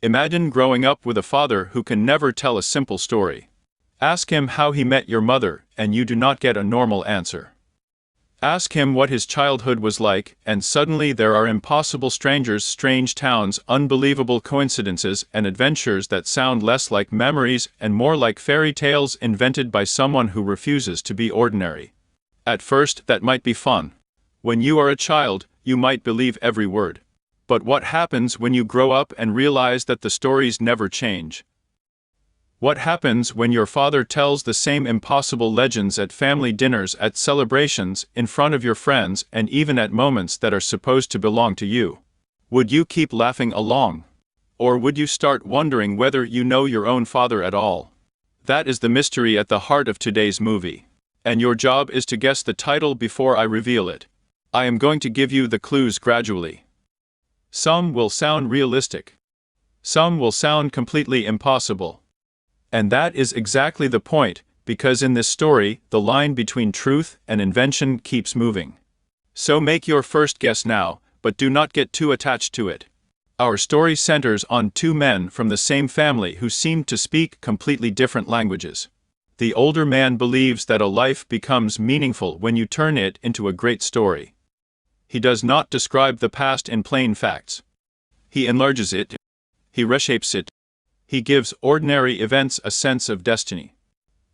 Imagine growing up with a father who can never tell a simple story. Ask him how he met your mother, and you do not get a normal answer. Ask him what his childhood was like, and suddenly there are impossible strangers, strange towns, unbelievable coincidences, and adventures that sound less like memories and more like fairy tales invented by someone who refuses to be ordinary. At first, that might be fun. When you are a child, you might believe every word. But what happens when you grow up and realize that the stories never change? What happens when your father tells the same impossible legends at family dinners, at celebrations, in front of your friends, and even at moments that are supposed to belong to you? Would you keep laughing along? Or would you start wondering whether you know your own father at all? That is the mystery at the heart of today's movie. And your job is to guess the title before I reveal it. I am going to give you the clues gradually. Some will sound realistic. Some will sound completely impossible. And that is exactly the point, because in this story, the line between truth and invention keeps moving. So make your first guess now, but do not get too attached to it. Our story centers on two men from the same family who seem to speak completely different languages. The older man believes that a life becomes meaningful when you turn it into a great story. He does not describe the past in plain facts. He enlarges it. He reshapes it. He gives ordinary events a sense of destiny.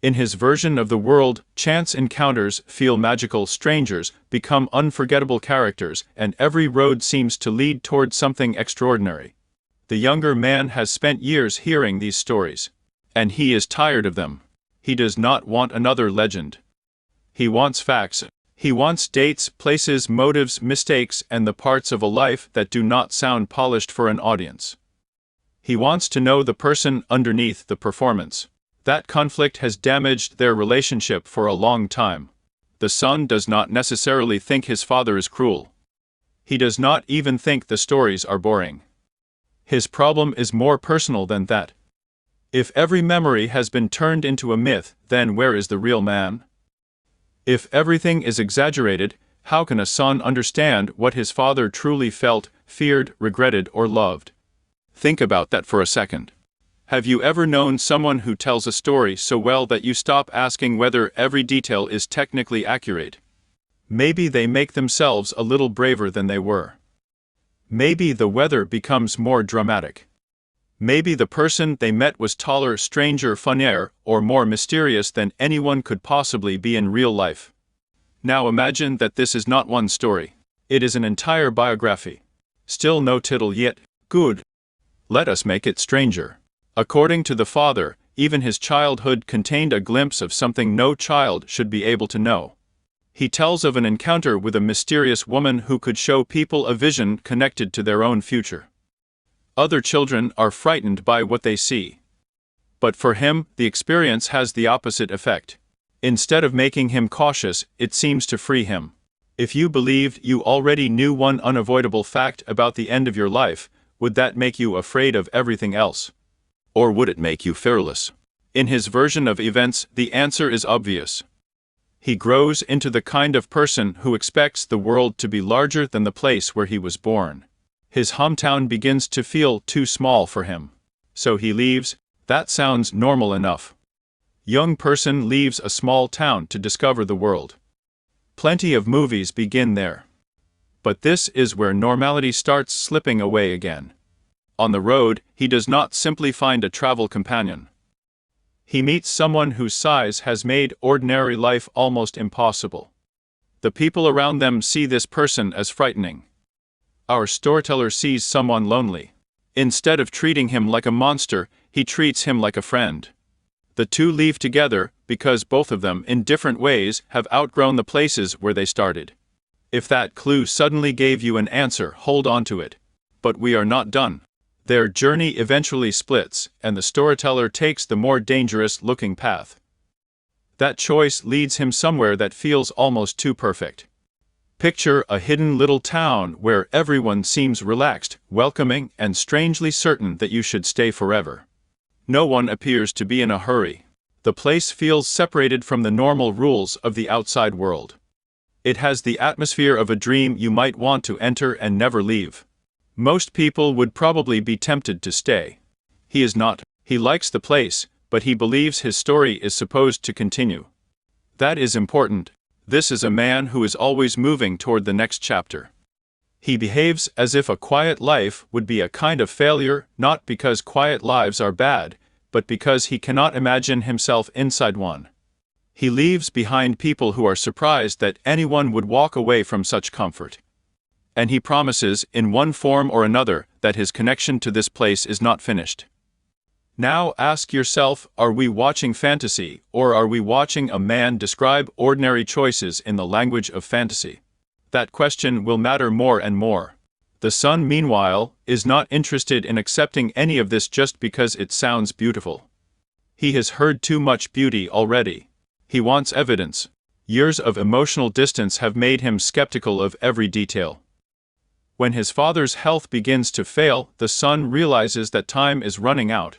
In his version of the world, chance encounters feel magical, strangers become unforgettable characters, and every road seems to lead toward something extraordinary. The younger man has spent years hearing these stories. And he is tired of them. He does not want another legend. He wants facts. He wants dates, places, motives, mistakes, and the parts of a life that do not sound polished for an audience. He wants to know the person underneath the performance. That conflict has damaged their relationship for a long time. The son does not necessarily think his father is cruel. He does not even think the stories are boring. His problem is more personal than that. If every memory has been turned into a myth, then where is the real man? If everything is exaggerated, how can a son understand what his father truly felt, feared, regretted, or loved? Think about that for a second. Have you ever known someone who tells a story so well that you stop asking whether every detail is technically accurate? Maybe they make themselves a little braver than they were. Maybe the weather becomes more dramatic. Maybe the person they met was taller, stranger, funnier, or more mysterious than anyone could possibly be in real life. Now imagine that this is not one story. It is an entire biography. Still no title yet. Good. Let us make it stranger. According to the father, even his childhood contained a glimpse of something no child should be able to know. He tells of an encounter with a mysterious woman who could show people a vision connected to their own future. Other children are frightened by what they see. But for him, the experience has the opposite effect. Instead of making him cautious, it seems to free him. If you believed you already knew one unavoidable fact about the end of your life, would that make you afraid of everything else? Or would it make you fearless? In his version of events, the answer is obvious. He grows into the kind of person who expects the world to be larger than the place where he was born. His hometown begins to feel too small for him. So he leaves. That sounds normal enough. Young person leaves a small town to discover the world. Plenty of movies begin there. But this is where normality starts slipping away again. On the road, he does not simply find a travel companion. He meets someone whose size has made ordinary life almost impossible. The people around them see this person as frightening. Our storyteller sees someone lonely. Instead of treating him like a monster, he treats him like a friend. The two leave together because both of them, in different ways, have outgrown the places where they started. If that clue suddenly gave you an answer, hold on to it. But we are not done. Their journey eventually splits, and the storyteller takes the more dangerous-looking path. That choice leads him somewhere that feels almost too perfect. Picture a hidden little town where everyone seems relaxed, welcoming, and strangely certain that you should stay forever. No one appears to be in a hurry. The place feels separated from the normal rules of the outside world. It has the atmosphere of a dream you might want to enter and never leave. Most people would probably be tempted to stay. He is not. He likes the place, but he believes his story is supposed to continue. That is important. This is a man who is always moving toward the next chapter. He behaves as if a quiet life would be a kind of failure, not because quiet lives are bad, but because he cannot imagine himself inside one. He leaves behind people who are surprised that anyone would walk away from such comfort. And he promises, in one form or another, that his connection to this place is not finished. Now ask yourself, are we watching fantasy, or are we watching a man describe ordinary choices in the language of fantasy? That question will matter more and more. The son, meanwhile, is not interested in accepting any of this just because it sounds beautiful. He has heard too much beauty already. He wants evidence. Years of emotional distance have made him skeptical of every detail. When his father's health begins to fail, the son realizes that time is running out.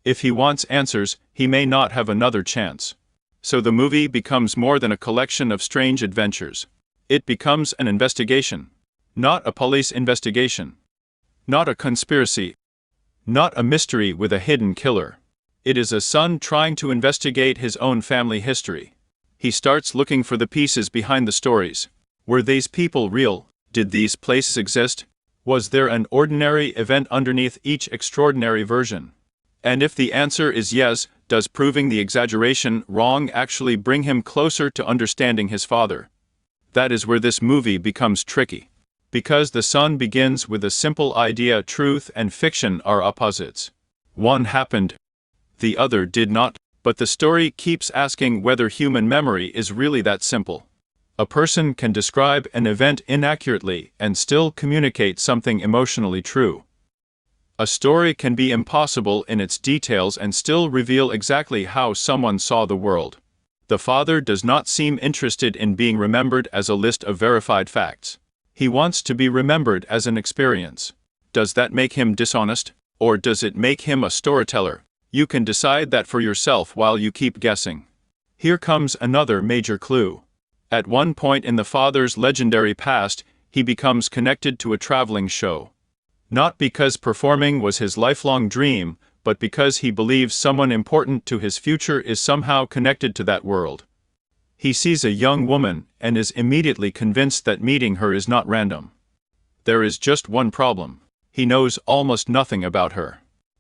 If he wants answers, he may not have another chance. So the movie becomes more than a collection of strange adventures. It becomes an investigation. Not a police investigation. Not a conspiracy. Not a mystery with a hidden killer. It is a son trying to investigate his own family history. He starts looking for the pieces behind the stories. Were these people real? Did these places exist? Was there an ordinary event underneath each extraordinary version? And if the answer is yes, does proving the exaggeration wrong actually bring him closer to understanding his father? That is where this movie becomes tricky. Because the son begins with a simple idea, truth and fiction are opposites. One happened, the other did not, but the story keeps asking whether human memory is really that simple. A person can describe an event inaccurately and still communicate something emotionally true. A story can be impossible in its details and still reveal exactly how someone saw the world. The father does not seem interested in being remembered as a list of verified facts. He wants to be remembered as an experience. Does that make him dishonest? Or does it make him a storyteller? You can decide that for yourself while you keep guessing. Here comes another major clue. At one point in the father's legendary past, he becomes connected to a traveling show. Not because performing was his lifelong dream, but because he believes someone important to his future is somehow connected to that world. He sees a young woman and is immediately convinced that meeting her is not random. There is just one problem. He knows almost nothing about her.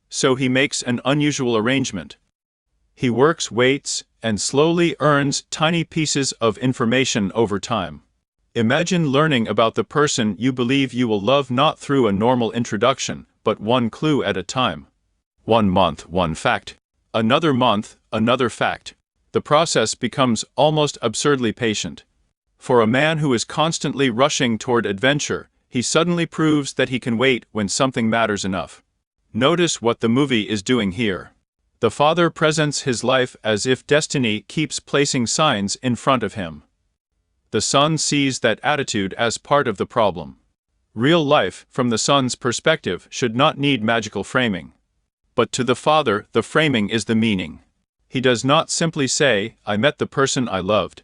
So he makes an unusual arrangement. He works, waits, and slowly earns tiny pieces of information over time. Imagine learning about the person you believe you will love not through a normal introduction, but one clue at a time. 1 month, one fact. Another month, another fact. The process becomes almost absurdly patient. For a man who is constantly rushing toward adventure, he suddenly proves that he can wait when something matters enough. Notice what the movie is doing here. The father presents his life as if destiny keeps placing signs in front of him. The son sees that attitude as part of the problem. Real life, from the son's perspective, should not need magical framing. But to the father, the framing is the meaning. He does not simply say, "I met the person I loved."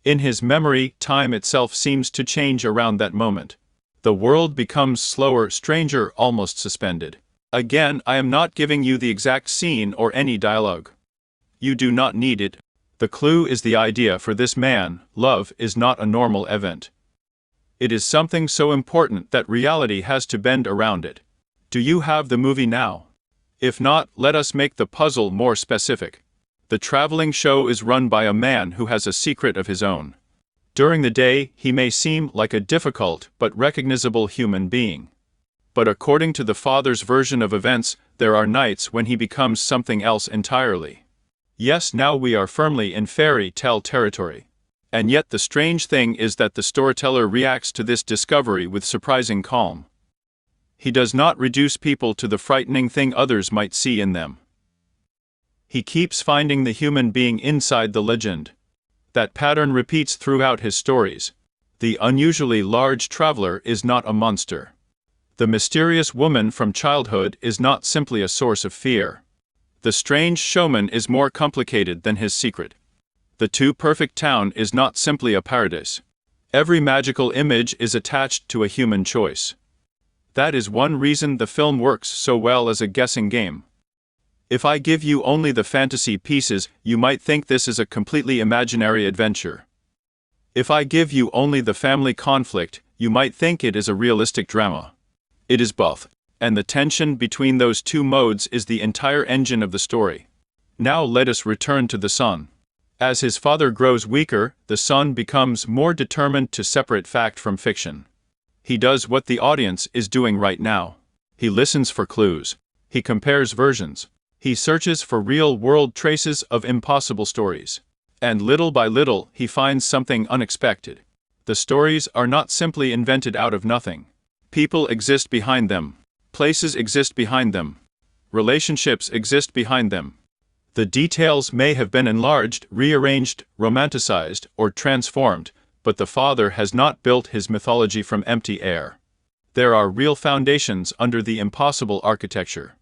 In his memory, time itself seems to change around that moment. The world becomes slower, stranger, almost suspended. Again, I am not giving you the exact scene or any dialogue. You do not need it. The clue is the idea for this man: love is not a normal event. It is something so important that reality has to bend around it. Do you have the movie now? If not, let us make the puzzle more specific. The traveling show is run by a man who has a secret of his own. During the day, he may seem like a difficult but recognizable human being. But according to the father's version of events, there are nights when he becomes something else entirely. Yes, now we are firmly in fairy tale territory. And yet the strange thing is that the storyteller reacts to this discovery with surprising calm. He does not reduce people to the frightening thing others might see in them. He keeps finding the human being inside the legend. That pattern repeats throughout his stories. The unusually large traveler is not a monster. The mysterious woman from childhood is not simply a source of fear. The strange showman is more complicated than his secret. The too-perfect town is not simply a paradise. Every magical image is attached to a human choice. That is one reason the film works so well as a guessing game. If I give you only the fantasy pieces, you might think this is a completely imaginary adventure. If I give you only the family conflict, you might think it is a realistic drama. It is both, and the tension between those two modes is the entire engine of the story. Now let us return to the son. As his father grows weaker, the son becomes more determined to separate fact from fiction. He does what the audience is doing right now. He listens for clues. He compares versions. He searches for real-world traces of impossible stories. And little by little, he finds something unexpected. The stories are not simply invented out of nothing. People exist behind them. Places exist behind them. Relationships exist behind them. The details may have been enlarged, rearranged, romanticized, or transformed, but the father has not built his mythology from empty air. There are real foundations under the impossible architecture.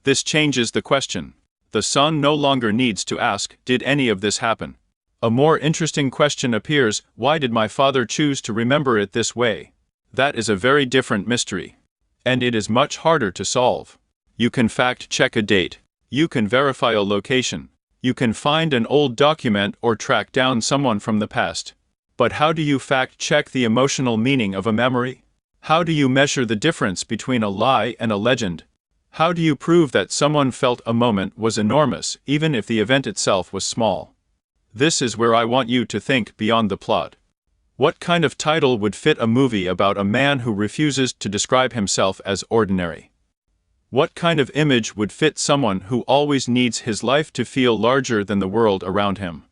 This changes the question. The son no longer needs to ask, "Did any of this happen?" A more interesting question appears, "Why did my father choose to remember it this way?" That is a very different mystery. And it is much harder to solve. You can fact-check a date. You can verify a location. You can find an old document or track down someone from the past. But how do you fact-check the emotional meaning of a memory? How do you measure the difference between a lie and a legend? How do you prove that someone felt a moment was enormous, even if the event itself was small? This is where I want you to think beyond the plot. What kind of title would fit a movie about a man who refuses to describe himself as ordinary? What kind of image would fit someone who always needs his life to feel larger than the world around him?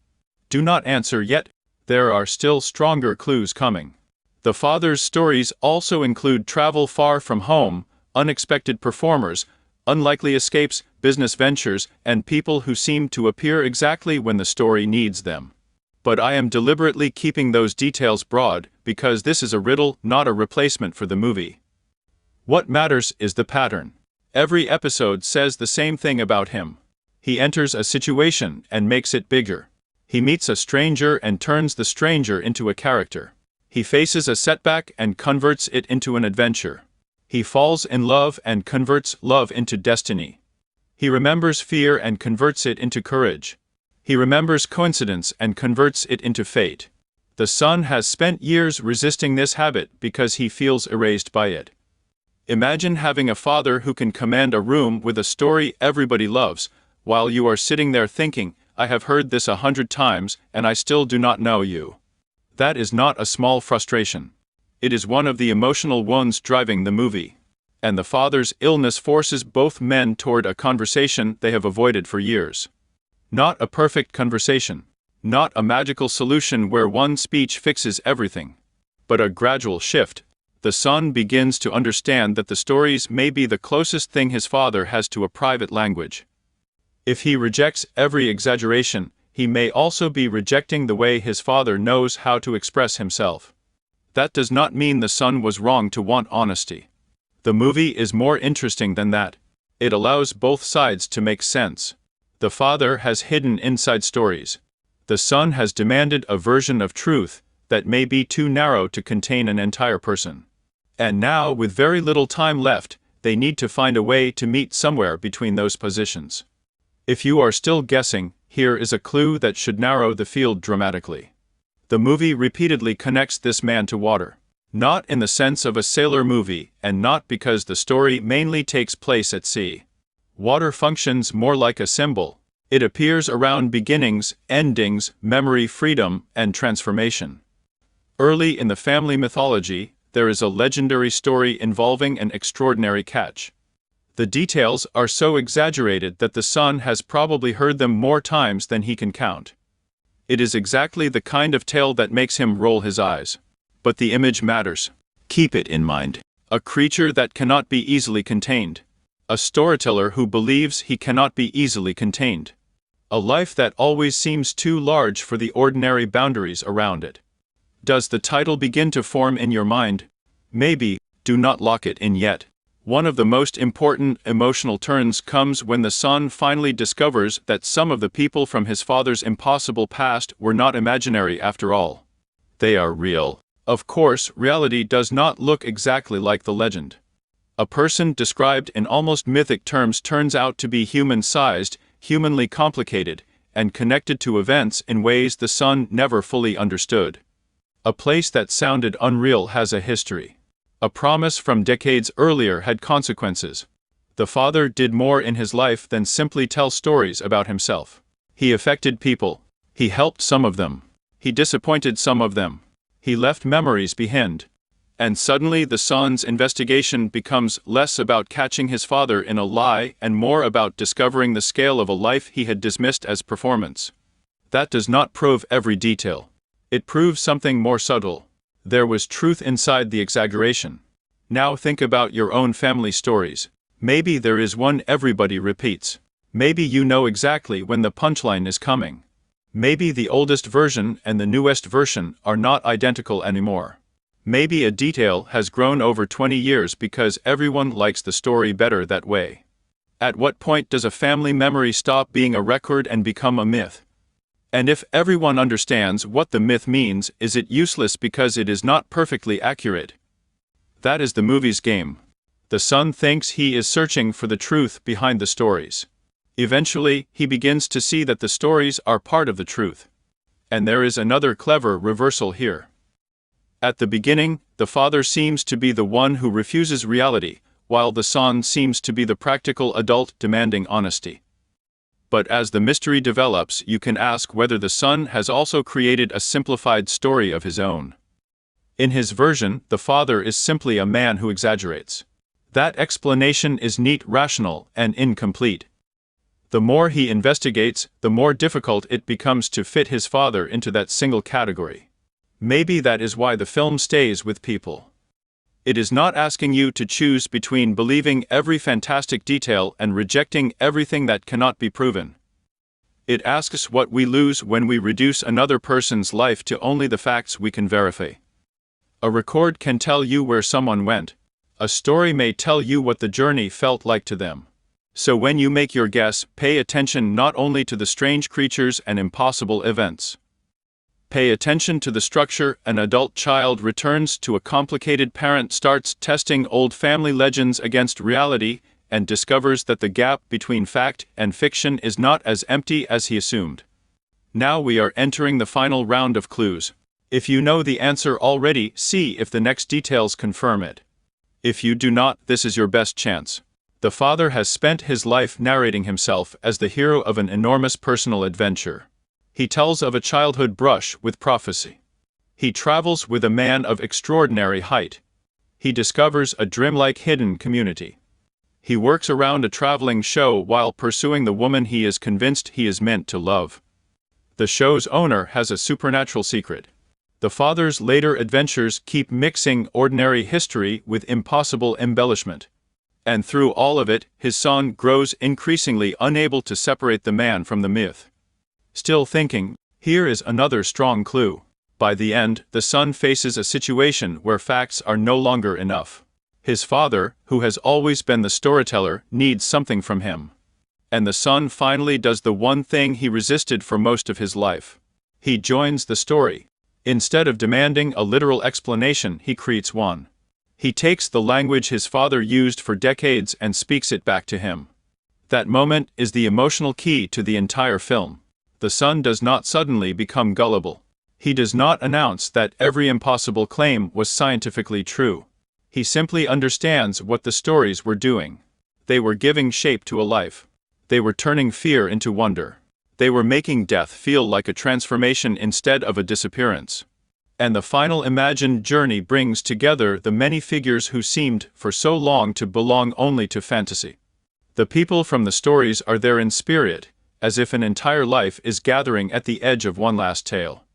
Do not answer yet. There are still stronger clues coming. The father's stories also include travel far from home, unexpected performers, unlikely escapes, business ventures, and people who seem to appear exactly when the story needs them. But I am deliberately keeping those details broad, because this is a riddle, not a replacement for the movie. What matters is the pattern. Every episode says the same thing about him. He enters a situation and makes it bigger. He meets a stranger and turns the stranger into a character. He faces a setback and converts it into an adventure. He falls in love and converts love into destiny. He remembers fear and converts it into courage. He remembers coincidence and converts it into fate. The son has spent years resisting this habit because he feels erased by it. Imagine having a father who can command a room with a story everybody loves, while you are sitting there thinking, "I have heard this 100 times, and I still do not know you." That is not a small frustration. It is one of the emotional wounds driving the movie. And the father's illness forces both men toward a conversation they have avoided for years. Not a perfect conversation. Not a magical solution where one speech fixes everything. But a gradual shift. The son begins to understand that the stories may be the closest thing his father has to a private language. If he rejects every exaggeration, he may also be rejecting the way his father knows how to express himself. That does not mean the son was wrong to want honesty. The movie is more interesting than that. It allows both sides to make sense. The father has hidden inside stories. The son has demanded a version of truth that may be too narrow to contain an entire person. And now, with very little time left, they need to find a way to meet somewhere between those positions. If you are still guessing, here is a clue that should narrow the field dramatically. The movie repeatedly connects this man to water. Not in the sense of a sailor movie, and not because the story mainly takes place at sea. Water functions more like a symbol. It appears around beginnings, endings, memory, freedom, and transformation. Early in the family mythology, there is a legendary story involving an extraordinary catch. The details are so exaggerated that the son has probably heard them more times than he can count. It is exactly the kind of tale that makes him roll his eyes. But the image matters. Keep it in mind. A creature that cannot be easily contained. A storyteller who believes he cannot be easily contained. A life that always seems too large for the ordinary boundaries around it. Does the title begin to form in your mind? Maybe. Do not lock it in yet. One of the most important emotional turns comes when the son finally discovers that some of the people from his father's impossible past were not imaginary after all. They are real. Of course, reality does not look exactly like the legend. A person described in almost mythic terms turns out to be human-sized, humanly complicated, and connected to events in ways the son never fully understood. A place that sounded unreal has a history. A promise from decades earlier had consequences. The father did more in his life than simply tell stories about himself. He affected people. He helped some of them. He disappointed some of them. He left memories behind. And suddenly the son's investigation becomes less about catching his father in a lie and more about discovering the scale of a life he had dismissed as performance. That does not prove every detail. It proves something more subtle. There was truth inside the exaggeration. Now think about your own family stories. Maybe there is one everybody repeats. Maybe you know exactly when the punchline is coming. Maybe the oldest version and the newest version are not identical anymore. Maybe a detail has grown over 20 years because everyone likes the story better that way. At what point does a family memory stop being a record and become a myth? And if everyone understands what the myth means, is it useless because it is not perfectly accurate? That is the movie's game. The son thinks he is searching for the truth behind the stories. Eventually, he begins to see that the stories are part of the truth. And there is another clever reversal here. At the beginning, the father seems to be the one who refuses reality, while the son seems to be the practical adult demanding honesty. But as the mystery develops, you can ask whether the son has also created a simplified story of his own. In his version, the father is simply a man who exaggerates. That explanation is neat, rational, and incomplete. The more he investigates, the more difficult it becomes to fit his father into that single category. Maybe that is why the film stays with people. It is not asking you to choose between believing every fantastic detail and rejecting everything that cannot be proven. It asks what we lose when we reduce another person's life to only the facts we can verify. A record can tell you where someone went. A story may tell you what the journey felt like to them. So when you make your guess, pay attention not only to the strange creatures and impossible events. Pay attention to the structure. An adult child returns to a complicated parent, starts testing old family legends against reality, and discovers that the gap between fact and fiction is not as empty as he assumed. Now we are entering the final round of clues. If you know the answer already, see if the next details confirm it. If you do not, this is your best chance. The father has spent his life narrating himself as the hero of an enormous personal adventure. He tells of a childhood brush with prophecy. He travels with a man of extraordinary height. He discovers a dreamlike hidden community. He works around a traveling show while pursuing the woman he is convinced he is meant to love. The show's owner has a supernatural secret. The father's later adventures keep mixing ordinary history with impossible embellishment. And through all of it, his son grows increasingly unable to separate the man from the myth. Still thinking? Here is another strong clue. By the end, the son faces a situation where facts are no longer enough. His father, who has always been the storyteller, needs something from him. And the son finally does the one thing he resisted for most of his life. He joins the story. Instead of demanding a literal explanation, he creates one. He takes the language his father used for decades and speaks it back to him. That moment is the emotional key to the entire film. The son does not suddenly become gullible. He does not announce that every impossible claim was scientifically true. He simply understands what the stories were doing. They were giving shape to a life. They were turning fear into wonder. They were making death feel like a transformation instead of a disappearance. And the final imagined journey brings together the many figures who seemed for so long to belong only to fantasy. The people from the stories are there in spirit, as if an entire life is gathering at the edge of one last tale.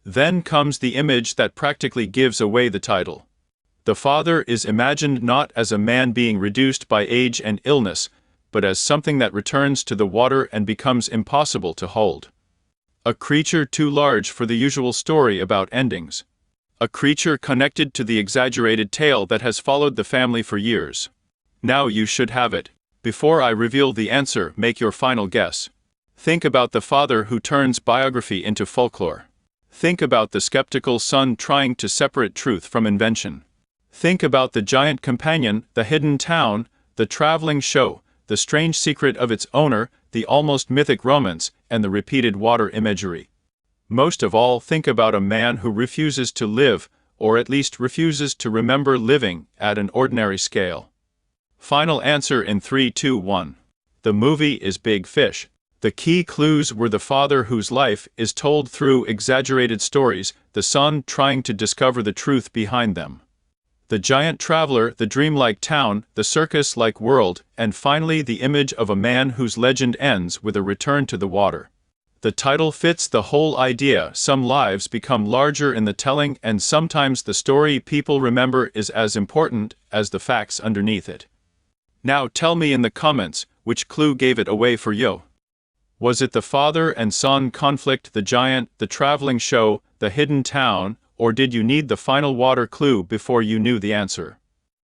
Then comes the image that practically gives away the title. The father is imagined not as a man being reduced by age and illness, but as something that returns to the water and becomes impossible to hold. A creature too large for the usual story about endings. A creature connected to the exaggerated tale that has followed the family for years. Now you should have it. Before I reveal the answer, make your final guess. Think about the father who turns biography into folklore. Think about the skeptical son trying to separate truth from invention. Think about the giant companion, the hidden town, the traveling show, the strange secret of its owner, the almost mythic romance, and the repeated water imagery. Most of all, think about a man who refuses to live, or at least refuses to remember living, at an ordinary scale. Final answer in 3, 2, 1. The movie is Big Fish. The key clues were the father whose life is told through exaggerated stories, the son trying to discover the truth behind them. The giant traveler, the dreamlike town, the circus-like world, and finally the image of a man whose legend ends with a return to the water. The title fits the whole idea. Some lives become larger in the telling, and sometimes the story people remember is as important as the facts underneath it. Now tell me in the comments, which clue gave it away for you? Was it the father and son conflict, the giant, the traveling show, the hidden town, or did you need the final water clue before you knew the answer?